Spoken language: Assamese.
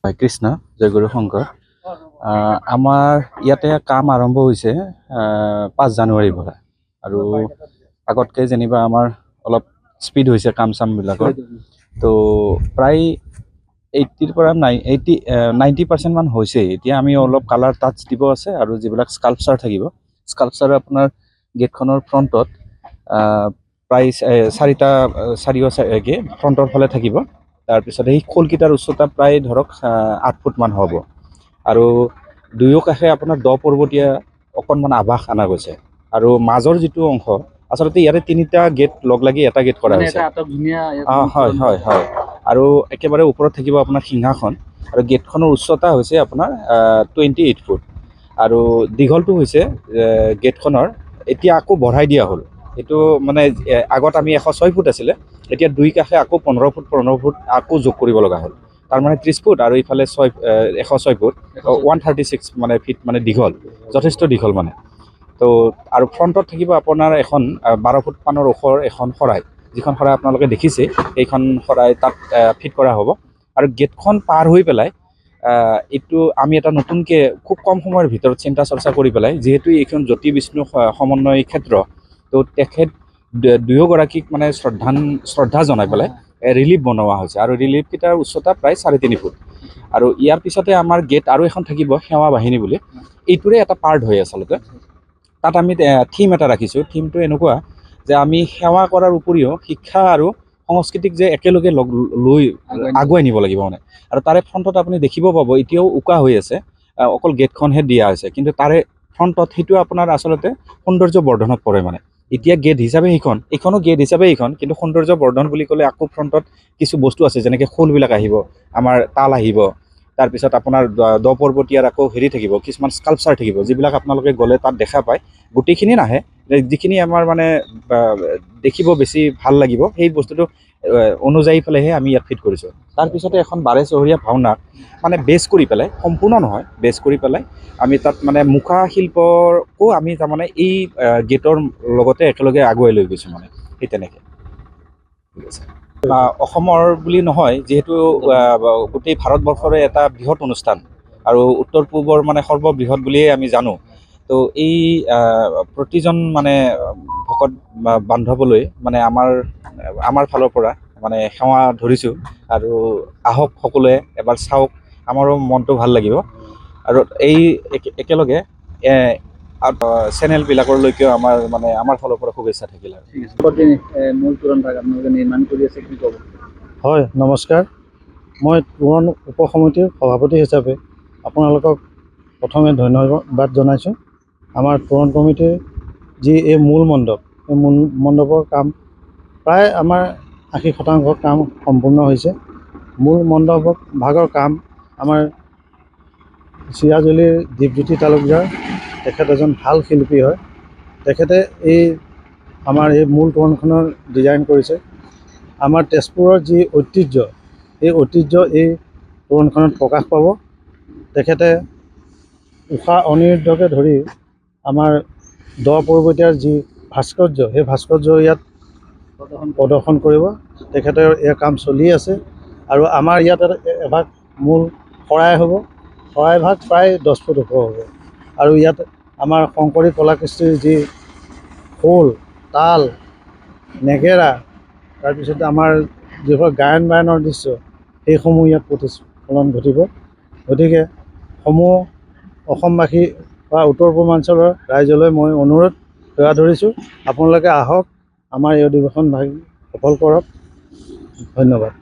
হয় কৃষ্ণ জয় গুৰু শংকৰ আমাৰ ইয়াতে কাম আৰম্ভ হৈছে 5 জানুৱাৰীৰ পৰা আৰু আগতকে যেনিবা আমাৰ অলপ স্পীড হৈছে কাম চামবিলাকৰ তো প্ৰায় 80 পৰা 90% মান হৈছে। এতিয়া আমি অলপ কালাৰ টাচ দিব আছে আৰু যিবিলাক স্কাল্পচাৰ থাকিব স্কাল্পচাৰ আপোনাৰ গেটখনৰ ফ্ৰণ্টত প্ৰায় 4টা ফ্ৰণ্টৰ ফালে থাকিব। তাৰপিছত এই খোলকেইটাৰ উচ্চতা প্ৰায় ধৰক 8 ফুট মান হ'ব আৰু দুয়ো কাষে আপোনাৰ দ পৰ্বতীয়া অকণমান আভাস অনা গৈছে আৰু মাজৰ যিটো অংশ আচলতে ইয়াতে 3টা গেট লগ লাগি এটা গেট কৰা হৈছে। হয় হয় হয় আৰু একেবাৰে ওপৰত থাকিব আপোনাৰ সিংহাসন আৰু গেটখনৰ উচ্চতা হৈছে আপোনাৰ 28 ফুট আৰু দীঘলটো হৈছে গেটখনৰ এতিয়া আকৌ বঢ়াই দিয়া হ'ল। এইটো মানে আগত আমি 106 ফুট আছিলে, এতিয়া দুই কাষে আকৌ 15 ফুট আকৌ যোগ কৰিব লগা হ'ল। তাৰমানে 30 ফুট আৰু ইফালে 106 ফুট 136 মানে ফিট মানে দীঘল, যথেষ্ট দীঘল মানে। তো আৰু ফ্ৰণ্টত থাকিব আপোনাৰ এখন 12 ফুট মানৰ ওখৰ এখন শৰাই, যিখন শৰাই আপোনালোকে দেখিছে এইখন শৰাই তাত ফিট কৰা হ'ব। আৰু গেটখন পাৰ হৈ পেলাই এইটো আমি এটা নতুনকৈ খুব কম সময়ৰ ভিতৰত চিন্তা চৰ্চা কৰি পেলাই, যিহেতু এইখন জ্যোতি বিষ্ণু সমন্বয় ক্ষেত্ৰ, তো তেখেত দুয়োগৰাকীক মানে শ্ৰদ্ধা জনাই পেলাই ৰিলিফ বনোৱা হৈছে আৰু ৰিলিফকেইটাৰ উচ্চতা প্ৰায় 3.5 ফুট। আৰু ইয়াৰ পিছতে আমাৰ গেট আৰু এখন থাকিব সেৱা বাহিনী বুলি, এইটোৰে এটা পাৰ্ট হয় আচলতে। তাত আমি থিম এটা ৰাখিছোঁ। থিমটো এনেকুৱা যে আমি সেৱা কৰাৰ উপৰিও শিক্ষা আৰু সংস্কৃতিক যে একেলগে লৈ আগুৱাই নিব লাগিব মানে। আৰু তাৰে ফ্ৰণ্টত আপুনি দেখিব পাব এতিয়াও উকা হৈ আছে, অকল গেটখনহে দিয়া হৈছে, কিন্তু তাৰে ফ্ৰণ্টত সেইটো আপোনাৰ আচলতে সৌন্দৰ্য বৰ্ধনত পৰে মানে। এতিয়া গেট হিচাপে এইখনো গেট হিচাপে কিন্তু সৌন্দৰ্য বৰ্ধন বুলি ক'লে আকৌ ফ্ৰণ্টত কিছু বস্তু আছে, যেনেকৈ খোলবিলাক আহিব, আমাৰ তাল আহিব, তাৰপিছত আপোনাৰ দ পৰ্বতীয়াৰ আকৌ থাকিব, কিছুমান স্কাল্পচাৰ থাকিব, যিবিলাক আপোনালোকে গ'লে তাত দেখা পায়। গোটেইখিনি নাহে, যিখিনি আমাৰ মানে দেখিব বেছি ভাল লাগিব সেই বস্তুটো অনুযায়ী পেলাইহে আমি ইয়াত ফিট কৰিছোঁ। তাৰপিছতে এখন 12 চহৰীয়া ভাওনা মানে বেছ কৰি পেলাই, সম্পূৰ্ণ নহয় বেছ কৰি পেলাই আমি তাত মানে মুখা শিল্পকো আমি তাৰমানে এই গেটৰ লগতে একেলগে আগুৱাই লৈ গৈছোঁ মানে, সেই তেনেকৈ। ঠিক আছে, অসমৰ বুলি নহয়, যিহেতু গোটেই ভাৰতবৰ্ষৰে এটা বৃহৎ অনুষ্ঠান আৰু উত্তৰ পূবৰ মানে সৰ্ববৃহৎ বুলিয়ে আমি জানো। তো এই প্ৰতিজন মানে ভকত বান্ধৱলৈ মানে আমাৰ ফালৰ পৰা মানে সেৱা ধৰিছোঁ আৰু আহক সকলোৱে এবাৰ চাওক, আমাৰো মনটো ভাল লাগিব। আৰু এই একেলগে চেনেলবিলাকলৈকেও আমাৰ ফালৰ পৰা শুভেচ্ছা থাকিল। মূল তোৰণ ভাগ আপোনালোকে নিৰ্মাণ কৰি আছে, কি ক'ব? হয়, নমস্কাৰ। মই তোৰণ উপ সমিতিৰ সভাপতি হিচাপে আপোনালোকক প্ৰথমে ধন্যবাদ জনাইছোঁ। আমাৰ তোৰণ কমিটিৰ যি এই মূল মণ্ডপ, এই মূল মণ্ডপৰ কাম প্ৰায় আমাৰ 80% কাম সম্পূৰ্ণ হৈছে। মূল মণ্ডপ ভাগৰ কাম আমাৰ চিৰাজুলিৰ দীপজ্যোতি তালুকদাৰ, তেখেত এজন ভাল শিল্পী হয়। তেখেতে আমাৰ এই মূল তোৰণখনৰ ডিজাইন কৰিছে। আমাৰ তেজপুৰৰ যি ঐতিহ্য, এই ঐতিহ্য এই তোৰণখনত প্ৰকাশ পাব। তেখেতে উষা অনিৰুদ্ধকে ধৰি আমাৰ দ পৰ্বতীয়াৰ যি ভাস্কৰ্য, সেই ভাস্কৰ্য ইয়াত প্ৰদৰ্শন কৰিব। তেখেতৰ এই কাম চলি আছে। আৰু আমাৰ ইয়াত এভাগ মূল শৰাই হ'ব, শৰাইভাগ প্ৰায় 10 ফুট ওখ হ'ব। আৰু ইয়াত আমাৰ শংকৰী কলাকৃষ্টিৰ যি খোল, তাল, নেগেৰা, তাৰপিছতে আমাৰ যিবোৰ গায়ন বায়নৰ দৃশ্য, সেইসমূহ ইয়াত প্ৰতিফলন ঘটিব। গতিকে অসমবাসী বা উত্তৰ পূৰ্বাঞ্চলৰ ৰাইজলৈ মই অনুৰোধ ধৰিছোঁ, আপোনালোকে আহক, আমাৰ এই অধিৱেশন সফল কৰক। ধন্যবাদ।